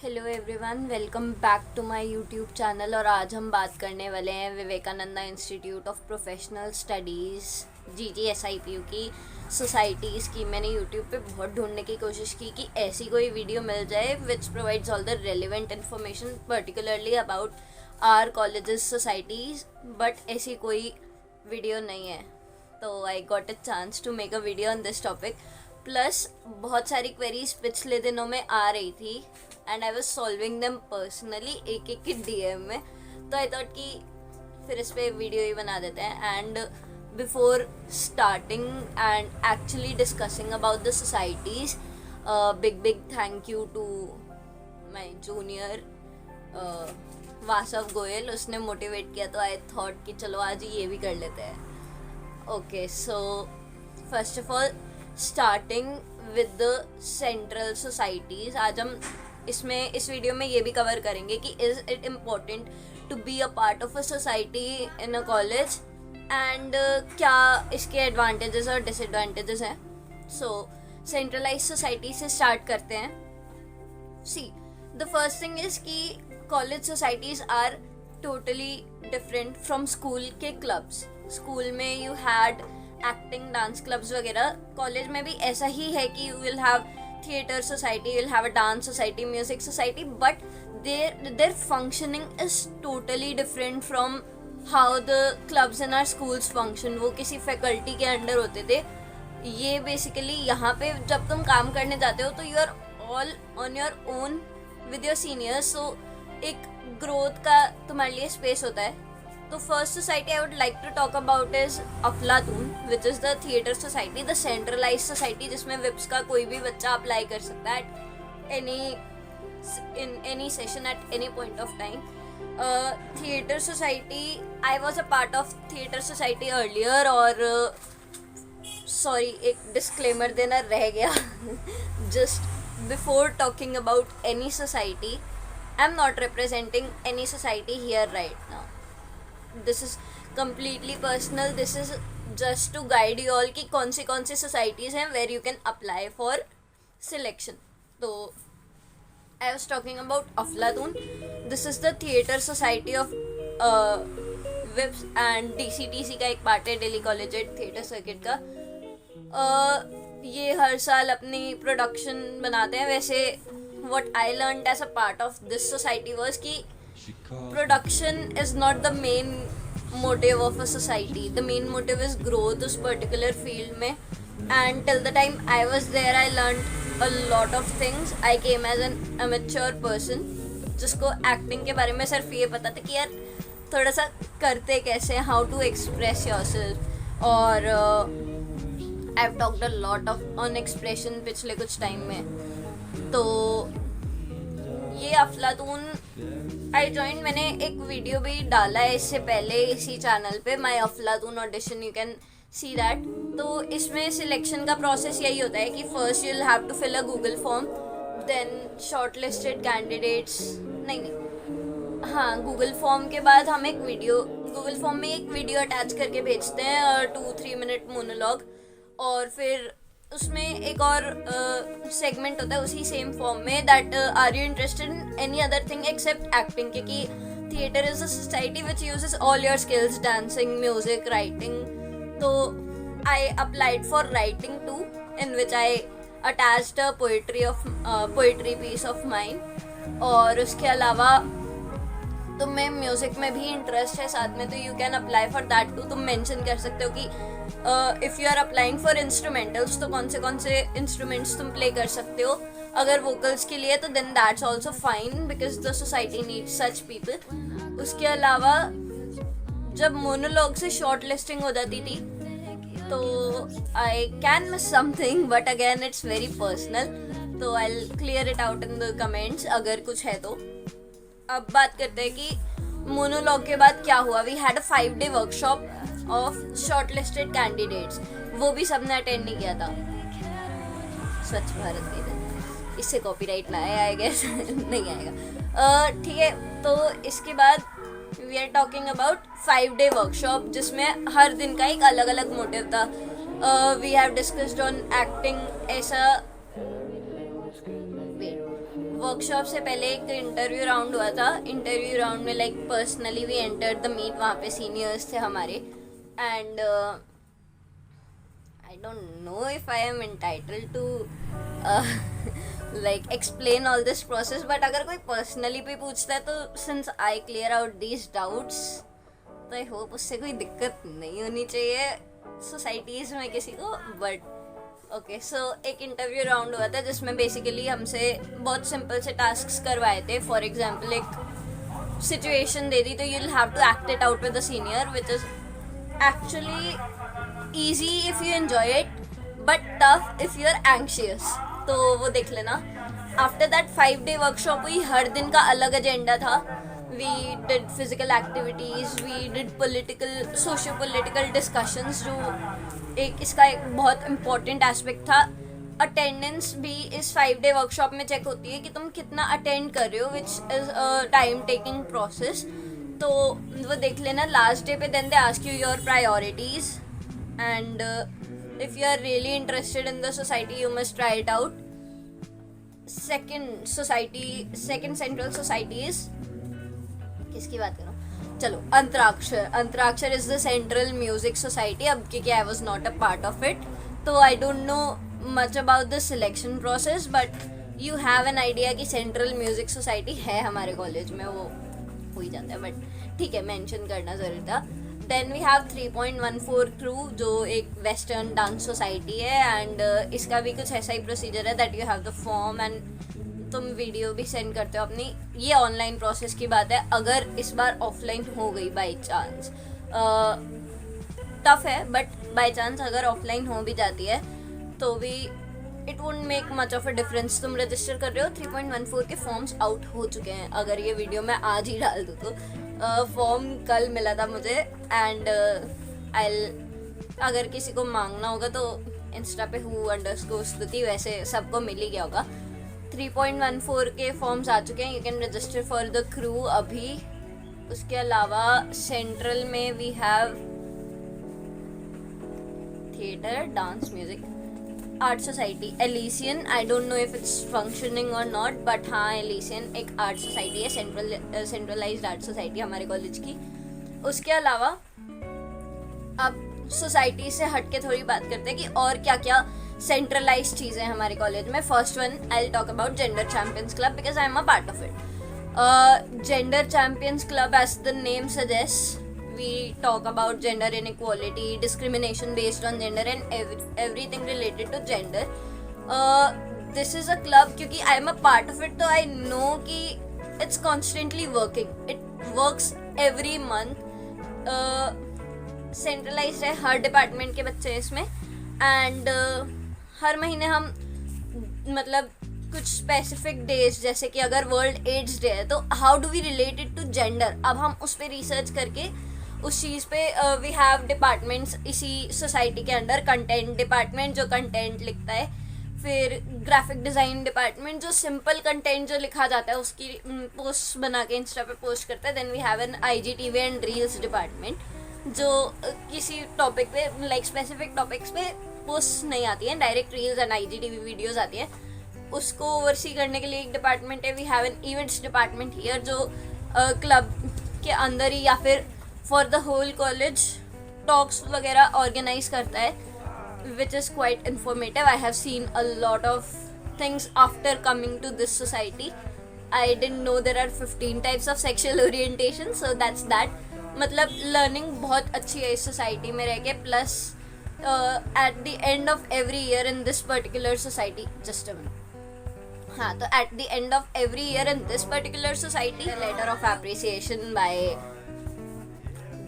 Hello everyone, welcome back to my YouTube channel. और आज हम बात करने वाले हैं Vivekananda institute of professional studies GGSIPU की सोसाइटीज़ की। मैंने यूट्यूब पे बहुत ढूंढने की कोशिश की कि ऐसी कोई वीडियो मिल जाए which provides all the relevant information particularly about our colleges societies, but ऐसी कोई वीडियो नहीं है। तो I got a chance to make a video on this topic. Plus बहुत सारी क्वेरीज पिछले दिनों में आ रही थी and I was solving them personally एक एक के DM में। तो आई थॉट कि फिर इस पर वीडियो ही बना देते हैं। And before starting and actually discussing about the societies, big thank you to my junior Vasav Goyal. उसने मोटिवेट किया तो आई थॉट कि चलो आज ये भी कर लेते हैं। Okay, so first of all starting with the central societies. आज हम इस वीडियो में ये भी कवर करेंगे कि is it important to be a part of a society in a college and क्या इसके एडवांटेजेस और डिसएडवांटेजेस हैं। सो सेंट्रलाइज सोसाइटी से स्टार्ट करते हैं। See, the first thing is कि college societies are totally different from school के clubs. School में you had acting, dance clubs वगैरह। कॉलेज में भी ऐसा ही है कि you will have theater society, you'll have a dance society, music society, but their functioning is totally different from how the clubs in our schools function. वो किसी faculty के अंडर होते थे। ये बेसिकली यहाँ पे जब तुम काम करने जाते हो तो you are all on your own with your seniors. So एक ग्रोथ का तुम्हारे लिए स्पेस होता है। तो first society I would like to talk about is Aflatoon, which is the theatre society, the centralise society, जिसमें विप्स का कोई भी बच्चा अप्लाई कर सकता है in any session at any point of time. Theatre society, I was a part of theatre society earlier. और sorry, एक डिस्क्लेमर देना रह गया। Just before talking about any society, I am not representing any society here right now. This is completely personal. This is just to guide you all कि कौन सी societies हैं where you can apply for selection. तो I was talking about अफलातून. This is the theatre society of chips and DCTC का एक part है, Delhi collegiate theatre circuit का. ये हर साल अपनी प्रोडक्शन बनाते हैं. वैसे what I learned as a part of this society was कि production is not the main motive of a society. The main motive is growth उस particular field में. And till the time I was there, I learned a lot of things. I came as an amateur person जिसको acting के बारे में सिर्फ ये पता था कि यार थोड़ा सा करते कैसे, how to express yourself. और I've talked a lot on expression पिछले कुछ टाइम में. तो ये अफलातून आई जॉइन, मैंने एक वीडियो भी डाला है इससे पहले इसी चैनल पे, my Aflatoon audition, you can see that. तो इसमें सिलेक्शन का प्रोसेस यही होता है कि first you will have to fill a Google form, then shortlisted candidates, नहीं हाँ, गूगल फॉर्म के बाद हम गूगल फॉर्म में एक वीडियो अटैच करके भेजते हैं और 2-3 मिनट मोनोलॉग. और फिर उसमें एक और सेगमेंट होता है उसी सेम फॉर्म में, that are you interested in any other thing except acting, क्योंकि theatre is a society which uses all your skills, dancing, music, writing. तो I applied for writing too, in which I attached a poetry piece of mine. और उसके अलावा तुम्हें music में भी interest है साथ में, तो you can apply for that too. तुम मेंशन कर सकते हो कि if you are applying for instrumentals तो कौन से इंस्ट्रूमेंट्स तुम प्ले कर सकते हो. अगर वोकल्स के लिए तो then that's also fine because the society needs such people. उसके अलावा जब मोनोलॉग से शॉर्ट लिस्टिंग हो जाती थी तो I can miss something, but again it's very personal, तो I will clear it out in the comments अगर कुछ है तो. अब बात करते हैं कि मोनोलॉग के बाद क्या हुआ. We had a 5-day workshop of shortlisted candidates. वो भी सबने अटेंड नहीं किया था. स्वच्छ भारत के दिन इससे कॉपीराइट ना आए, आई गेस नहीं आएगा. ठीक है, तो इसके बाद we are talking about 5-day workshop जिसमें हर दिन का एक अलग अलग मोटिव था. We have discussed on acting. ऐसा वर्कशॉप से पहले एक इंटरव्यू राउंड हुआ था. इंटरव्यू राउंड में like personally we entered the meet. वहाँ पे सीनियर्स थे हमारे and I don't know if I am entitled to like explain all this process, but अगर कोई पर्सनली भी पूछता है तो since I clear out these doubts तो आई होप उससे कोई दिक्कत नहीं होनी चाहिए सोसाइटीज़ में किसी को. बट ओके सो एक इंटरव्यू राउंड हुआ था जिसमें बेसिकली हमसे बहुत सिंपल से टास्क करवाए थे. फॉर एग्जाम्पल एक सिचुएशन दे दी तो you will have to act it out with the senior which is actually easy if you enjoy it but tough if you are anxious. तो वो देख लेना. आफ्टर दैट 5-day वर्कशॉप हुई. हर दिन का अलग एजेंडा था. We did physical activities, we did political socio political discussions. जो एक इसका एक बहुत इम्पॉर्टेंट एस्पेक्ट था. अटेंडेंस भी इस 5-day वर्कशॉप में चेक होती है कि तुम कितना अटेंड कर रहे हो which is a time taking process. तो वो देख लेना लास्ट डे पे. Then they ask you your priorities and if you are really interested in the society you must try it out. second central society is किसकी बात करूँ, चलो Antarakshar is the central music society. अब क्योंकि I was not a part of it तो I don't know much about the selection process but you have an idea कि central music society है हमारे कॉलेज में. वो हो ही जाता है बट ठीक है मेंशन करना ज़रूरी था. देन वी हैव 3.14 क्रू जो एक वेस्टर्न डांस सोसाइटी है एंड इसका भी कुछ ऐसा ही प्रोसीजर है that you have the form and तुम वीडियो भी सेंड करते हो अपनी. ये ऑनलाइन प्रोसेस की बात है. अगर इस बार ऑफलाइन हो गई बाई चांस, टफ है बट बाई चांस अगर ऑफलाइन हो भी जाती है तो भी it wouldn't make much of a difference. तुम रजिस्टर कर रहे हो. 3.14 के फॉर्म्स आउट हो चुके हैं. अगर ये वीडियो मैं आज ही डाल दूँ तो फॉर्म कल मिला था मुझे एंड अगर किसी को मांगना होगा तो इंस्टा पे _स्तुति वैसे सबको मिल ही गया होगा. 3.14 के फॉर्म्स आ चुके हैं. You can register for the crew अभी. उसके अलावा सेंट्रल में we have theatre, dance, music, art society, Elysian. I don't know if it's functioning or not but हाँ एलिसियन एक आर्ट सोसाइटी है. सेंट्रलाइज्ड आर्ट सोसाइटी हमारे कॉलेज की. उसके अलावा अब सोसाइटी से हट के थोड़ी बात करते हैं कि और क्या क्या सेंट्रलाइज्ड चीज़ें हैं हमारे कॉलेज में. First one I will talk about gender champions club because I am a part of it. Gender champions club as the name suggest we talk about gender inequality, discrimination based on gender and everything related to gender. This is a club क्योंकि I am a part of it तो I know कि it's constantly working. It works every month. Centralized है. हर department के बच्चे हैं इसमें and हर महीने हम मतलब कुछ स्पेसिफिक डेज जैसे कि अगर वर्ल्ड एड्स डे है तो how do we relate it to gender. अब हम उस पर रिसर्च करके उस चीज़ पे वी हैव डिपार्टमेंट्स इसी सोसाइटी के अंडर. कंटेंट डिपार्टमेंट जो कंटेंट लिखता है, फिर ग्राफिक डिज़ाइन डिपार्टमेंट जो सिंपल कंटेंट जो लिखा जाता है उसकी पोस्ट बना के इंस्टा पे पोस्ट करता है. Then we have an IGTV and reels department जो किसी टॉपिक पे लाइक स्पेसिफिक टॉपिक्स पे पोस्ट नहीं आती हैं, direct reels and IGTV videos आती हैं. उसको ओवरसी करने के लिए एक डिपार्टमेंट है. We have an events department here जो क्लब के अंदर ही या फिर for the whole college talks वगैरह ऑर्गेनाइज करता है which is quite informative. I have seen a lot of things after coming to this society. I didn't know there are 15 types of sexual orientation so that's that. मतलब learning बहुत अच्छी है इस society में रह के. Plus at the end of every year in this particular society just हाँ तो at the end of every year in this particular society letter of appreciation by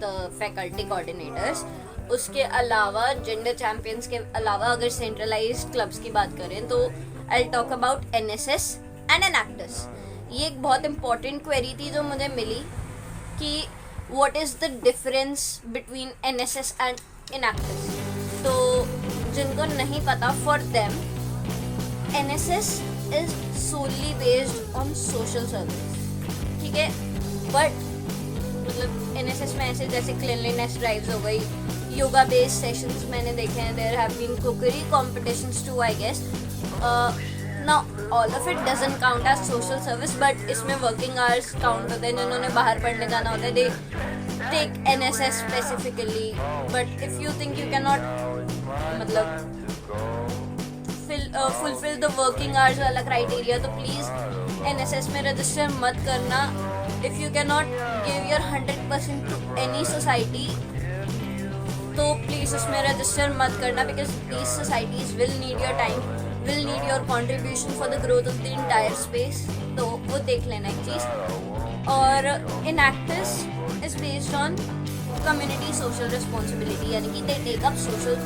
the faculty coordinators. उसके अलावा जेंडर चैम्पियंस के अलावा अगर centralised clubs की बात करें तो I talk about NSS and Enactus. ये एक बहुत इंपॉर्टेंट क्वेरी थी जो मुझे मिली कि what is the difference between NSS and Enactus. तो जिनको नहीं पता for them NSS is solely based on social service. ठीक है बट मतलब NSS में ऐसे जैसे क्लीनलीनेस ड्राइव्स हो गई, योगा बेस्ड सेशंस मैंने देखे हैं. There have been cookery competitions too I guess. Now all of it doesn't count as social service, but इसमें working hours count होते हैं, जिन्होंने बाहर पढ़ने जाना होता है, they take NSS specifically. But if you think you cannot मतलब fulfill the working hours वाला criteria, तो please NSS में register मत करना. If you cannot give your 100% to any society, तो प्लीज़ उसमें रजिस्टर मत करना, because these societies will need your time, will need your contribution for the growth of the entire space. तो वो देख लेना एक चीज़. और Enactus is based on community social responsibility, यानी कि they take up social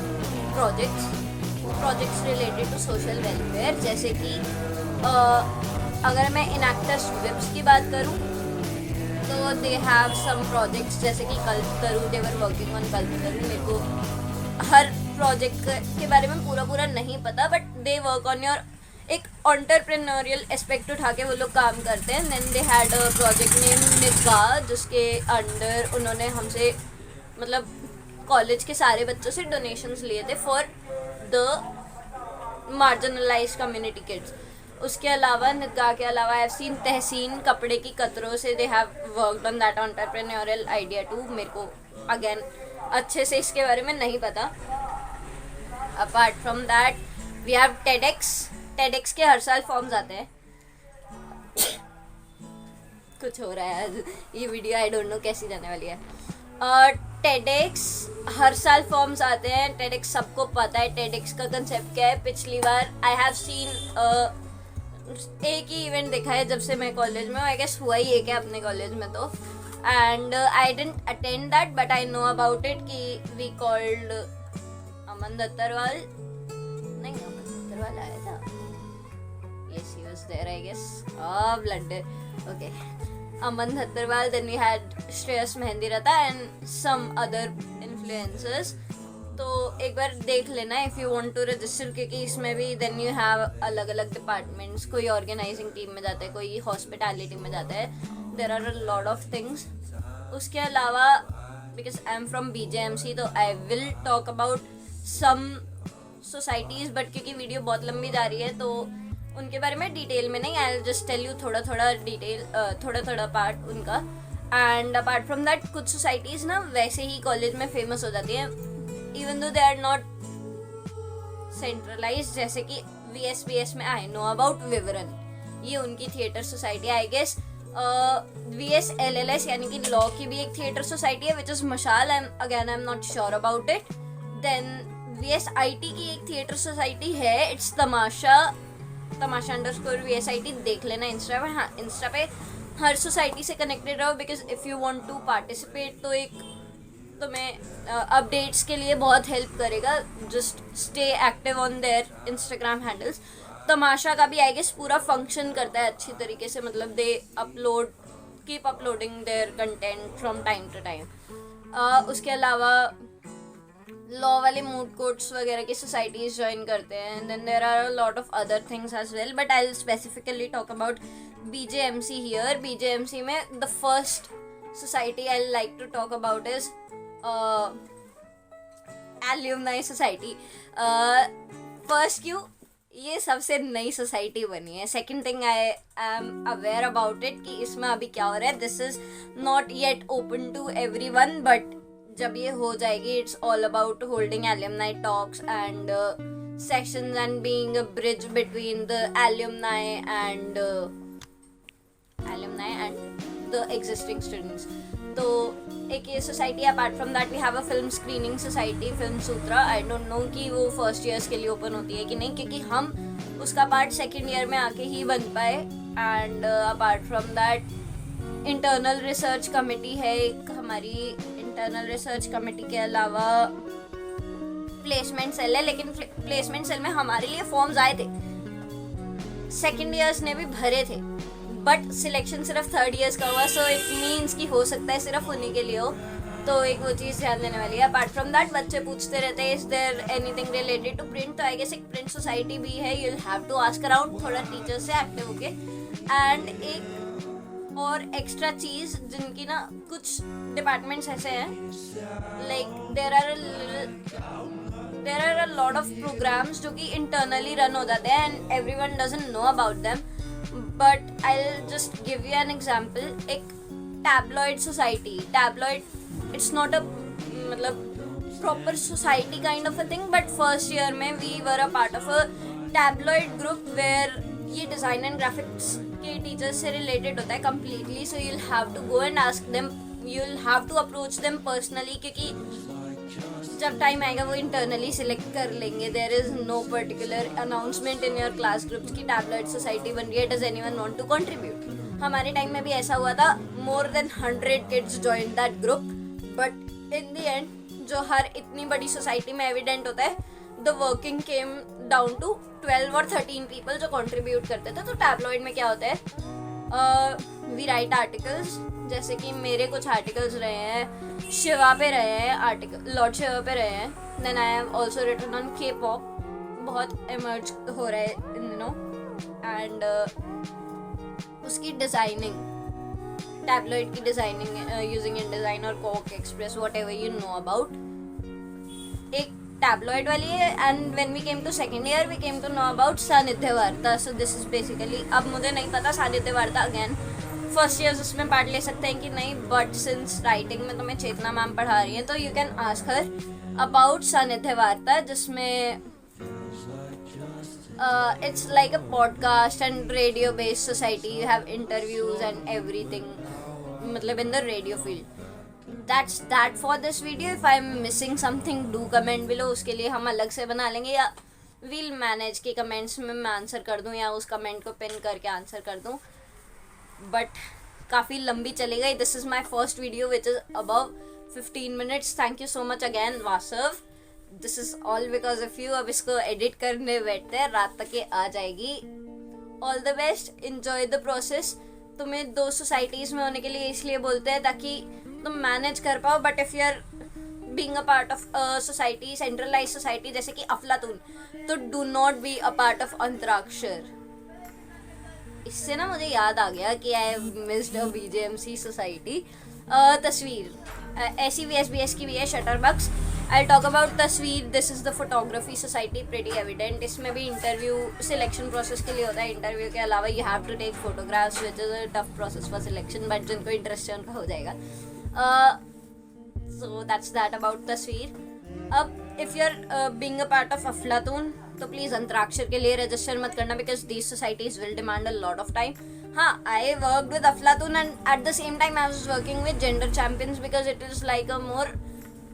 projects related to social welfare. जैसे कि अगर मैं Enactus Whips की बात करूँ तो दे हैव सम प्रोजेक्ट्स, जैसे कि कल्पतरू, दे वर वर्किंग ऑन कल्पतरू. मेरे को हर प्रोजेक्ट के बारे में पूरा नहीं पता, but they work on your एक एंटरप्रेन्योरियल एस्पेक्ट उठा के वो लोग काम करते हैं. Then they had a project name निका, जिसके अंडर उन्होंने हमसे मतलब कॉलेज के सारे बच्चों से डोनेशंस लिए थे for the marginalised community kids. उसके अलावा निकाह के अलावा आई हैव सीन तहसीन कपड़े की कतरों से, they have worked on that entrepreneurial idea too. मेरे को अगेन अच्छे से इसके बारे में नहीं पता. Apart from that we have TEDx के हर साल फॉर्म्स आते हैं. कुछ हो रहा है आज, ये वीडियो आई डोंट नो कैसी जाने वाली है. टेडेक्स हर साल फॉर्म्स आते हैं. टेडेक्स सबको पता है टेडेक्स का कंसेप्ट क्या है. पिछली बार आई हैव सीन एक ही इवेंट देखा है जब से मैं कॉलेज में हूँ. आई गेस हुआ ही एक है अपने कॉलेज में तो. And I didn't attend that, but I know about it कि वी कॉल्ड अमन दत्तरवाल. नहीं, अमन दत्तरवाल आया था. Yes, he was there I guess. Blunder. Okay, Aman Dattarwal. Then we had Shreyas Mehndiratta and some other influencers. तो एक बार देख लेना if you want to register, क्योंकि इसमें भी देन यू हैव अलग अलग डिपार्टमेंट्स. कोई ऑर्गेनाइजिंग टीम में जाता है, कोई हॉस्पिटैलिटी में जाता है. There are a lot of things. उसके अलावा because I am from BJMC, तो I will talk about some societies, but क्योंकि वीडियो बहुत लंबी जा रही है तो उनके बारे में डिटेल में नहीं. I will just tell you थोड़ा डिटेल, थोड़ा पार्ट उनका. एंड अपार्ट फ्रॉम दैट कुछ सोसाइटीज़ ना वैसे ही कॉलेज में फेमस हो जाती हैं, even though they are not centralized. जैसे कि VSBS में आई नो अबाउट विवरण, ये उनकी theatre society. I guess VSLLS यानी कि लॉ की भी एक थिएटर सोसाइटी है, which is Mashaal. I am not sure about it. Then VSIT की एक थिएटर सोसाइटी है, इट्स तमाशा _VSIT. देख लेना इंस्टा पे. हाँ, इंस्टा पे हर सोसाइटी से कनेक्टेड रहो, because if you want to participate तो एक तुम्हें अपडेट्स के लिए बहुत हेल्प करेगा. Just stay active on their Instagram handles. Tamasha का भी आई गेस पूरा फंक्शन करता है अच्छी तरीके से, मतलब they keep uploading their content from time to time. उसके अलावा लॉ वाले मूड कोर्ट्स वगैरह की सोसाइटीज़ ज्वाइन करते हैं. Then there are a lot of other things as well, but I will specifically talk about BJMC here. BJMC में the first society I like to talk about is alumni society. First क्यों ये सबसे नई society बनी है. Second thing I am aware about it कि इसमें अभी क्या हो रहा है. This is not yet open to everyone, but जब ये हो जाएगी it's all about holding alumni talks and sessions and being a bridge between the alumni and the existing students. तो एक ये society. Apart from that we have a film screening society, film Sutra. I don't know कि वो first years के लिए open होती है कि नहीं, क्योंकि हम उसका पार्ट सेकेंड ईयर में आके ही बन पाए. And apart from that internal research committee है एक हमारी. इंटरनल रिसर्च कमेटी के अलावा प्लेसमेंट सेल है, लेकिन प्लेसमेंट सेल में हमारे लिए फॉर्म्स आए थे, सेकेंड ईयर्स ने भी भरे थे, बट सिलेक्शन सिर्फ थर्ड ईयर्स का हुआ. सो इट मीन्स कि हो सकता है सिर्फ उन्हीं के लिए हो. तो एक वो चीज़ ध्यान देने वाली है. अपार्ट फ्रॉम दैट बच्चे पूछते रहते हैं is there anything related to print. तो आई गेस एक प्रिंट सोसाइटी भी है. You will have to ask around, थोड़ा टीचर से एक्टिव होके. एंड एक और एक्स्ट्रा चीज़ जिनकी ना कुछ डिपार्टमेंट्स ऐसे हैं, like there are there are a lot of programs जो कि इंटरनली रन हो जाते हैं and everyone doesn't know about them, but I will just give you an example. एक tabloid society, tabloid it's not a मतलब proper society kind of a thing, but first year में we were a part of a tabloid group where ये design and graphics के teachers से related होता है completely. So you'll have to go and ask them, you'll have to approach them personally, क्योंकि जब time आएगा वो इंटरनली सिलेक्ट कर लेंगे. There is no particular announcement in your class groups की टैबलॉइड सोसाइटी बन रही है, does anyone want to contribute. हमारे टाइम में भी ऐसा हुआ था. More than 100 kids join that group, but in the end जो हर इतनी बड़ी सोसाइटी में एविडेंट होता है, the working came down to 12 और 13 पीपल जो कंट्रीब्यूट करते थे. तो टैबलॉइड में क्या होता है, वी राइट आर्टिकल्स, जैसे कि मेरे कुछ आर्टिकल्स रहे हैं शिवा पे, रहे हैं आर्टिकल लॉर्ड शिवा पे रहे हैं. Then I have also written on K pop, बहुत इमर्ज हो रहा है इन दिनों. एंड उसकी डिज़ाइनिंग, टैबलॉइड की डिज़ाइनिंग यूजिंग इन डिज़ाइन और QuarkXPress whatever you know about, एक टैबलॉइड वाली है. And when we came to second year we came to know about Sannidhya Varta. So this is basically, अब मुझे नहीं पता सानिध्य वार्ता अगेन फर्स्ट ईयर्स उसमें पार्ट ले सकते हैं कि नहीं, बट सिंस राइटिंग में तुम्हें चेतना मैम पढ़ा रही हैं तो you can ask her about Sannidhya वार्ता, जिसमें it's like a podcast and radio based society. You have interviews and everything, मतलब in the radio field. That's that for this video. If I'm missing something, do comment below. उसके लिए हम अलग से बना लेंगे, या we'll manage कि कमेंट्स में मैं आंसर कर दूँ या उस कमेंट को पिन करके आंसर कर दूँ. बट काफ़ी लंबी चली गई. This is my first video which is above 15 minutes. Thank you so much again Vasav. This is all because of you. अब इसको एडिट करने बैठते हैं, रात तक ये आ जाएगी. All the best, enjoy the process. तुम्हें 2 सोसाइटीज में होने के लिए इसलिए बोलते हैं ताकि तुम मैनेज कर पाओ. But if you are being a part of society, centralize society जैसे कि अफलातून, तो do not be a part of Antarakshar. इससे ना मुझे याद आ गया कि I have missed a BJMC society. Tasveer ऐसी VSBS की भी है, Shutterbugs. I talk about Tasveer. This is the photography society, pretty evident. इसमें भी इंटरव्यू सिलेक्शन प्रोसेस के लिए होता है. इंटरव्यू के अलावा you have to take photographs which is a tough process for selection, but जिनको इंटरेस्ट है उनका हो जाएगा. सो दैट्स दैट अबाउट तस्वीर. अब if you are being a part of Aflatoon तो प्लीज़ अंतराक्षर के लिए रजिस्टर मत करना, because these societies will demand a lot of time. हाँ, I work with Aflatoon and at the same time I was working with gender champions, because it is like a more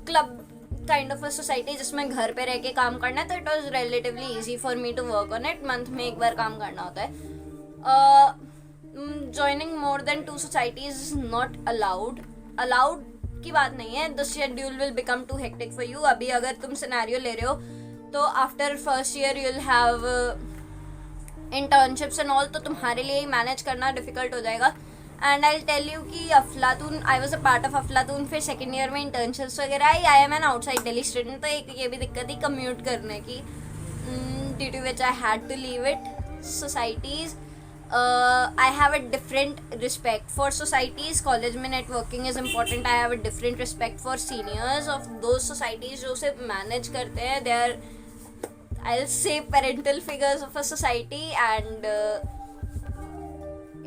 club kind of a society जिसमें घर पे रह के काम करना है. तो it was relatively easy for me to work on it. Month में एक बार काम करना होता है. Joining more than 2 societies is not allowed. Allowed की बात नहीं है. The schedule will become too hectic for you. अभी अगर तुम सिनेरियो ले रहे हो तो after first year you will have internships and all, तो तुम्हारे लिए ही मैनेज करना डिफिकल्ट हो जाएगा. एंड आई टेल यू कि Aflatoon, I was a part of Aflatoon. फिर सेकेंड ईयर में इंटर्नशिप्स वगैरह I am an outside Delhi student. तो एक ये भी दिक्कत थी कम्यूट करने की, due to which I had to leave it. Societies, I have a different respect for societies. College में networking is important. I have a different respect for seniors of those societies जो उसे manage करते हैं. They are, I'll say, parental figures of a society, and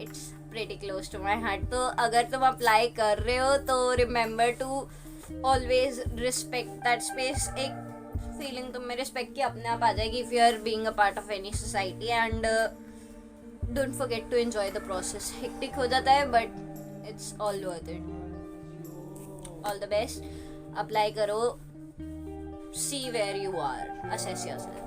it's pretty close to my heart. तो अगर तुम apply कर रहे हो तो remember to always respect that space. एक फीलिंग तुम में रिस्पेक्ट की अपने आप आ जाएगी if you are being a part of any society, and don't forget to enjoy the process. Hectic हो जाता है but it's all worth it. All the best. Apply करो. See where you are. Assess yourself.